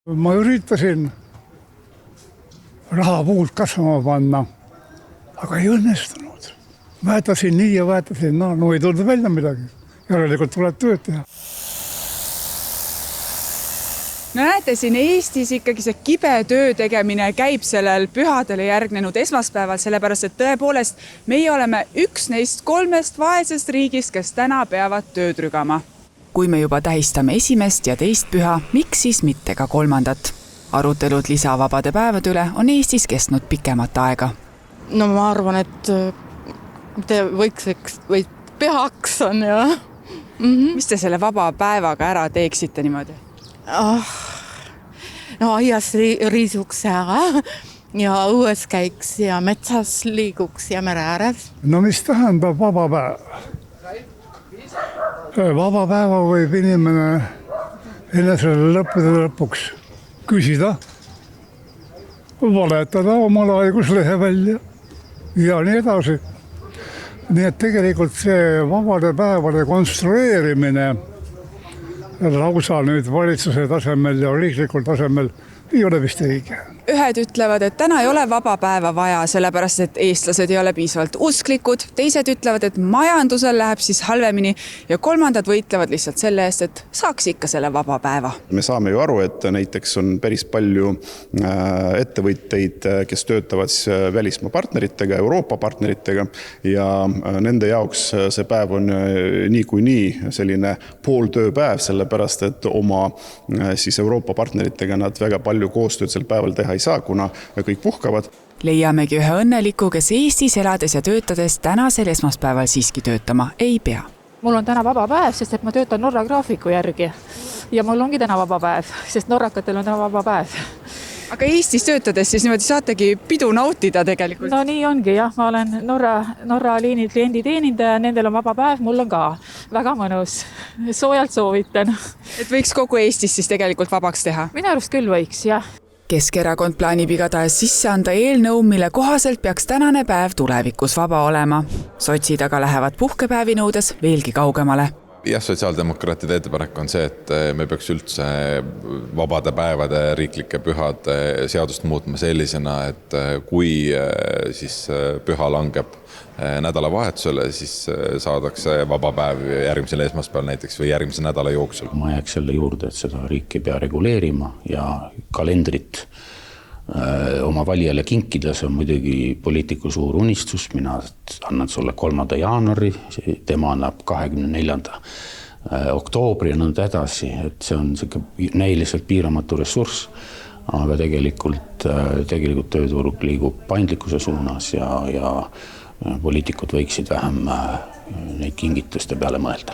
Ma üritasin rahapuult kasvama panna, aga ei õnnestunud. Väetasin nii ja väetasin naa, no ei tulnud välja midagi. Järelikult tuleb tööd teha. No näete, siin Eestis ikkagi see kibe töö tegemine käib sellel pühadele järgnenud esmaspäeval, sellepärast et tõepoolest meie oleme üks neist 3 vaesest riigist, kes täna peavad tööd rügama. Kui me juba tähistame esimest ja teist püha, miks siis mitte ka 3? Arutelud lisavabade päevade üle on Eestis kestnud pikemat aega. No ma arvan, et või pühaks on ja. Mis te selle vaba päevaga ära teeksite niimoodi? No aias riisuks ära ja õues käiks ja metsas liiguks ja mere ääres. No mis tähendab vaba päev? Vaba päeva võib inimene enesele lõpuks küsida, valetada oma haiguslehe välja ja nii edasi. Nii et tegelikult see vabade päevade konstrueerimine lausa nüüd valitsuse tasemel ja riiklikul tasemel ei ole vist õige. Ühed ütlevad, et täna ei ole vaba päeva vaja, sellepärast et eestlased ei ole piisavalt usklikud. Teised ütlevad, et majandusel läheb siis halvemini ja 3 võitlevad lihtsalt selle eest, et saaks ikka selle vaba päeva. Me saame ju aru, et näiteks on päris palju ettevõtteid, kes töötavad välismaa partneritega, Euroopa partneritega ja nende jaoks see päev on nii selline pooltööpäev, sellepärast et oma siis Euroopa partneritega nad väga palju koostööd sel päeval teha ei saa, kuna kõik puhkavad. Leiamegi ühe õnneliku, kes Eestis elades ja töötades tänasel esmaspäeval siiski töötama ei pea. Mul on täna vaba päev, sest et ma töötan Norra graafiku järgi ja mul ongi täna vaba päev, sest norrakatel on täna vaba päev. Aga Eestis töötades siis niimoodi saategi pidu nautida tegelikult? No nii ongi jah, ma olen Norra liini kliendi teenindaja, nendel on vaba päev, mul on ka väga mõnus, soojalt soovitan. Et võiks kogu Eestis siis tegelikult vabaks teha? Minu arust küll võiks, jah. Keskerakond plaanib igatahes sisse anda eelnõu, mille kohaselt peaks tänane päev tulevikus vaba olema. Sotsid aga lähevad puhkepäevi nõudes veelgi kaugemale. Jah, sotsiaaldemokraatide ettepanek on see, et me peaks üldse vabade päevade riiklike pühade seadust muutma sellisena, et kui siis püha langeb nädalavahetusele, siis saadakse vaba päev järgmisel esmaspäeval näiteks või järgmise nädala jooksul. Ma jääks selle juurde, et seda riik ei pea reguleerima ja kalendrit oma valijale kinkides on muidugi poliitiku suur unistus. Mina annan sulle 3. jaanuari, tema annab 24. oktoobri ja nõnda edasi, et see on näiliselt piiramatu ressurss, aga tegelikult tööturg liigub paindlikkuse suunas ja poliitikud võiksid vähem neid kingituste peale mõelda.